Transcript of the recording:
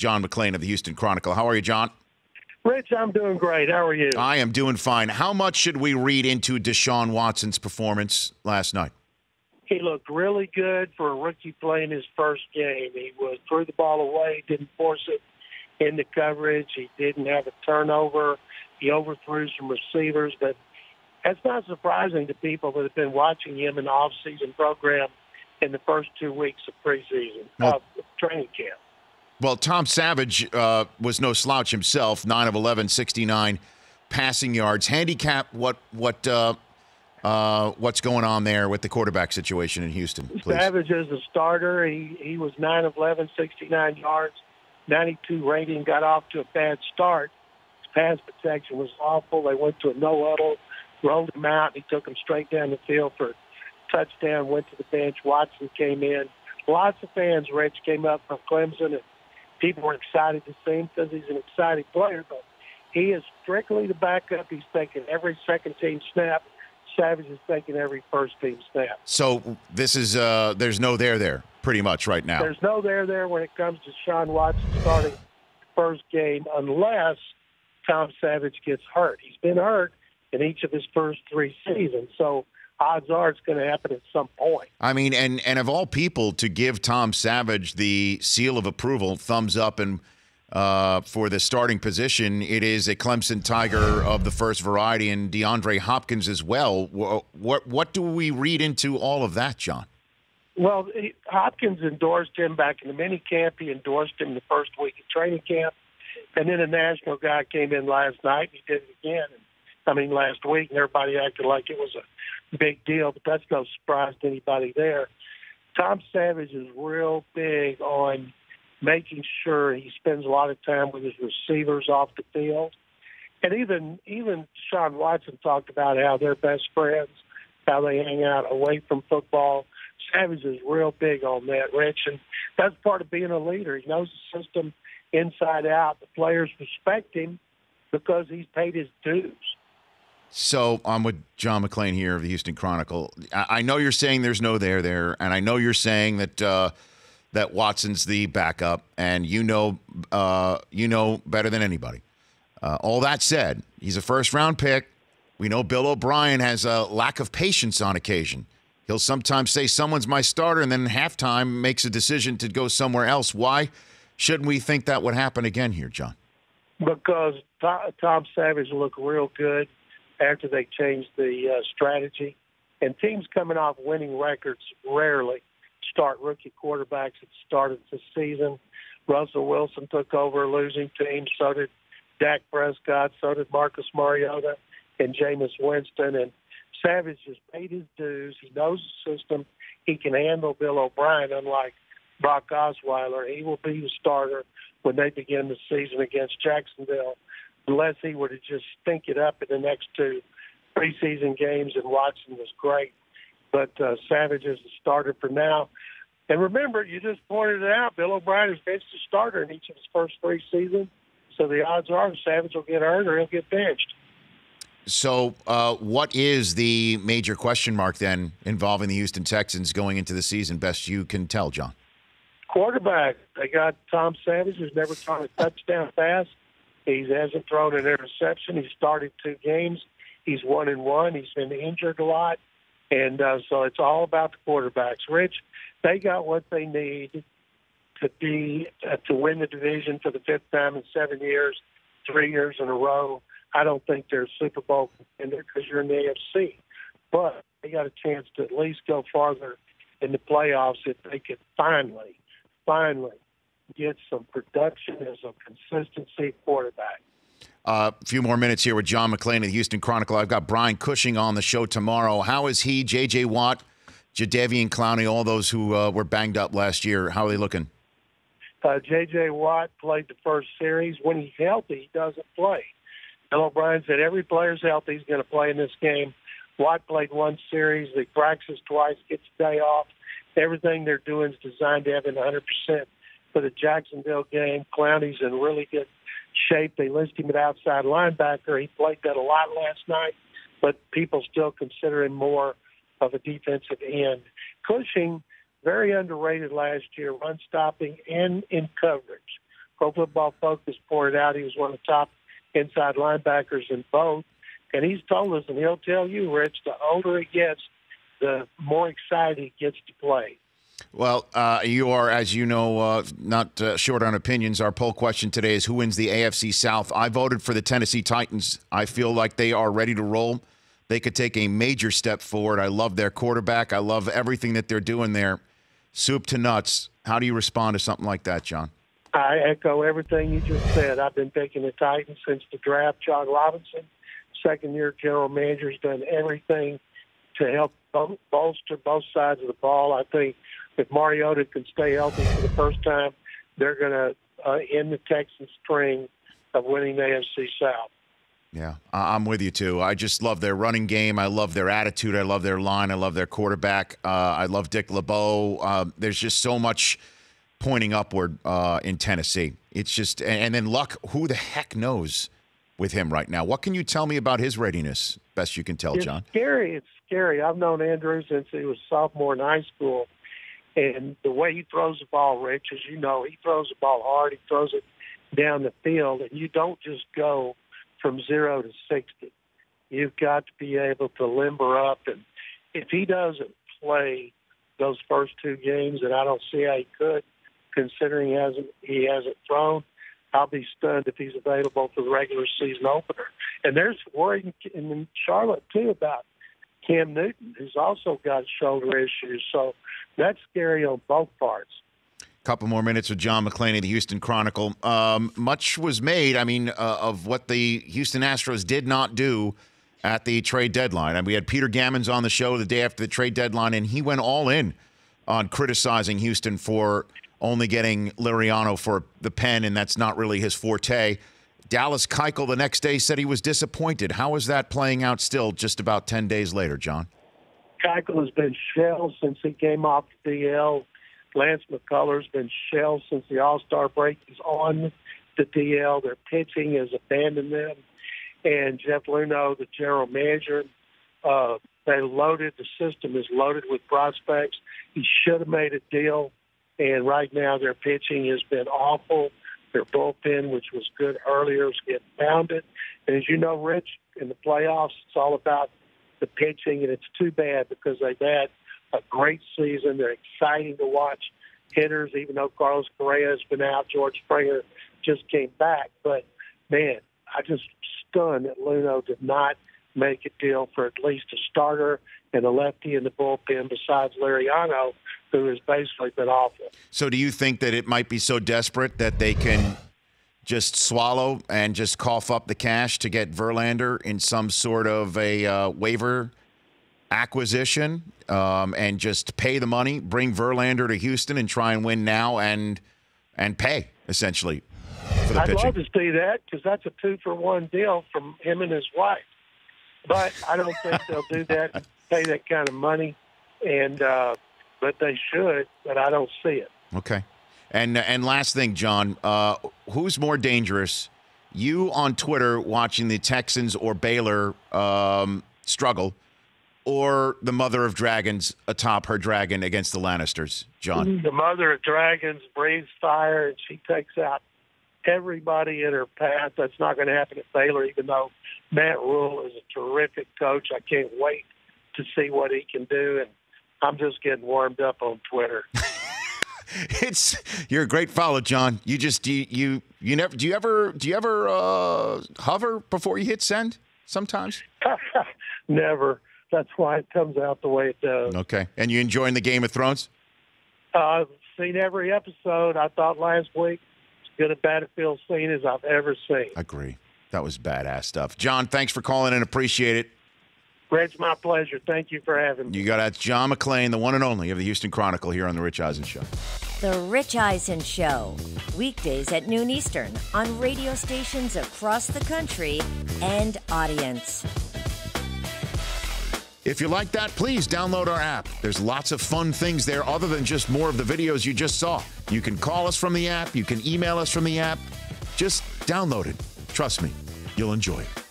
John McClain of the Houston Chronicle. How are you, John? Rich, I'm doing great. How are you? I am doing fine. How much should we read into Deshaun Watson's performance last night? He looked really good for a rookie playing his first game. He threw the ball away, didn't force it into coverage. He didn't have a turnover. He overthrew some receivers, but that's not surprising to people that have been watching him in the off-season program in the first 2 weeks of preseason, training camp. Well, Tom Savage was no slouch himself, 9 of 11, 69 passing yards. Handicap what's going on there with the quarterback situation in Houston, please. Savage is a starter. He was 9 of 11, 69 yards, 92 rating, got off to a bad start. His pass protection was awful. They went to a no-huddle, rolled him out. He took him straight down the field for a touchdown, went to the bench. Watson came in. Lots of fans, Rich, came up from Clemson, and people were excited to see him because he's an exciting player, but he is strictly the backup. He's taking every second-team snap. Savage is taking every first-team snap. So this is there's no there pretty much right now. There's no there when it comes to Deshaun Watson starting first game unless Tom Savage gets hurt. He's been hurt in each of his first 3 seasons, so odds are it's going to happen at some point. I mean, and of all people to give Tom Savage the seal of approval, thumbs up, and for the starting position, it is a Clemson Tiger of the first variety, and DeAndre Hopkins as well. What do we read into all of that, John? Well, Hopkins endorsed him back in the mini camp. He endorsed him the first week of training camp. And then a national guy came in last night. He did it again. Last week, and everybody acted like it was a big deal, but that's no surprise to anybody there. Tom Savage is real big on making sure he spends a lot of time with his receivers off the field. And even Deshaun Watson talked about how they're best friends, how they hang out away from football. Savage is real big on that, Rich, and that's part of being a leader. He knows the system inside out. The players respect him because he's paid his dues. So I'm with John McClain here of the Houston Chronicle. I know you're saying there's no there, and I know you're saying that that Watson's the backup, and you know better than anybody. All that said, he's a first-round pick. We know Bill O'Brien has a lack of patience on occasion. He'll sometimes say someone's my starter, and then at halftime makes a decision to go somewhere else. Why shouldn't we think that would happen again here, John? Because Tom Savage looked real good after they changed the strategy. And teams coming off winning records rarely start rookie quarterbacks at the start of the season. Russell Wilson took over a losing team. So did Dak Prescott. So did Marcus Mariota and Jameis Winston. And Savage has paid his dues. He knows the system. He can handle Bill O'Brien, unlike Brock Osweiler. He will be the starter when they begin the season against Jacksonville, unless he were to just stink it up in the next 2 preseason games, and Watson was great. But Savage is the starter for now. And remember, you just pointed it out, Bill O'Brien has benched the starter in each of his first 3 seasons, so the odds are Savage will get hurt or he'll get benched. So what is the major question mark then involving the Houston Texans going into the season, best you can tell, John? Quarterback. They got Tom Savage, who's never thrown a touchdown pass. He hasn't thrown an interception. He started 2 games. He's 1-1. He's been injured a lot. And so it's all about the quarterbacks. Rich, they got what they need to win the division for the 5th time in 7 years, 3 years in a row. I don't think they're a Super Bowl contender because you're in the AFC. But they got a chance to at least go farther in the playoffs if they could finally get some production and some consistency quarterback. A few more minutes here with John McClain of the Houston Chronicle. I've got Brian Cushing on the show tomorrow. How is he, J.J. Watt, Jadeveon Clowney, all those who were banged up last year? How are they looking? J.J. Watt played the first series. When he's healthy, he doesn't play. Bill O'Brien said every player's healthy, he's going to play in this game. Watt played 1 series. They practice twice, gets a day off. Everything they're doing is designed to have him 100% for the Jacksonville game. Clowney's in really good shape. They list him at outside linebacker. He played that a lot last night, but people still consider him more of a defensive end. Cushing, very underrated last year, run stopping and in coverage. Pro Football Focus pointed out he was one of the top inside linebackers in both. And he's told us, and he'll tell you, Rich, the older he gets, the more excited he gets to play. Well, you are, as you know, not short on opinions. Our poll question today is who wins the AFC South. I voted for the Tennessee Titans. I feel like they are ready to roll. They could take a major step forward. I love their quarterback. I love everything that they're doing there. Soup to nuts. How do you respond to something like that, John? I echo everything you just said. I've been picking the Titans since the draft. John Robinson, second-year general manager, has done everything to help bolster both sides of the ball. I think if Mariota can stay healthy for the first time, they're going to end the Texans' string of winning the AFC South. Yeah, I'm with you, too. I just love their running game. I love their attitude. I love their line. I love their quarterback. I love Dick LeBeau. There's just so much pointing upward in Tennessee. It's just – and then Luck, who the heck knows with him right now? What can you tell me about his readiness, best you can tell, John? It's scary. It's scary. I've known Andrew since he was a sophomore in high school. And the way he throws the ball, Rich, as you know, he throws the ball hard. He throws it down the field. And you don't just go from 0 to 60. You've got to be able to limber up. And if he doesn't play those first two games, and I don't see how he could, considering he hasn't thrown, I'll be stunned if he's available for the regular season opener. And there's worry in Charlotte, too, about Cam Newton, who's also got shoulder issues. So that's scary on both parts. Couple more minutes with John McClain of the Houston Chronicle. Much was made, of what the Houston Astros did not do at the trade deadline. And we had Peter Gammons on the show the day after the trade deadline, and he went all in on criticizing Houston for only getting Liriano for the pen, and that's not really his forte. Dallas Keuchel the next day said he was disappointed. How is that playing out still just about 10 days later, John? Keuchel has been shelled since he came off the DL. Lance McCullers been shelled since the All-Star break. He's on the DL. Their pitching has abandoned them. And Jeff Luhnow, the general manager, the system is loaded with prospects. He should have made a deal. And right now their pitching has been awful. Their bullpen, which was good earlier, is getting pounded. And as you know, Rich, in the playoffs, it's all about the pitching, and it's too bad because they've had a great season. They're exciting to watch hitters, even though Carlos Correa has been out. George Springer just came back. But, man, I just stunned that Luhnow did not make a deal for at least a starter and a lefty in the bullpen besides Liriano, who has basically been awful. So do you think that it might be so desperate that they can just swallow and just cough up the cash to get Verlander in some sort of a waiver acquisition and just pay the money, bring Verlander to Houston and try and win now and pay, essentially, for the pitching? I'd love to see that because that's a 2-for-1 deal from him and his wife. But I don't think they'll do that, pay that kind of money, and but they should, but I don't see it. Okay. And last thing, John, who's more dangerous, you on Twitter watching the Texans or Baylor struggle, or the mother of dragons atop her dragon against the Lannisters, John? The mother of dragons breathes fire, and she takes out everybody in her path. That's not going to happen at Baylor, even though Matt Rule is a terrific coach. I can't wait to see what he can do, and I'm just getting warmed up on Twitter. You're a great follow, John. You just you never do you ever hover before you hit send sometimes? Never. That's why it comes out the way it does. Okay. And you enjoying the Game of Thrones? I've seen every episode. I thought last week as good a battlefield scene as I've ever seen. Agree. That was badass stuff. John, thanks for calling in. Appreciate it. Rich, my pleasure. Thank you for having me. You got that, John McClain, the one and only of the Houston Chronicle, here on The Rich Eisen Show. The Rich Eisen Show, weekdays at noon Eastern on radio stations across the country and audience. If you like that, please download our app. There's lots of fun things there other than just more of the videos you just saw. You can call us from the app. You can email us from the app. Just download it. Trust me, you'll enjoy it.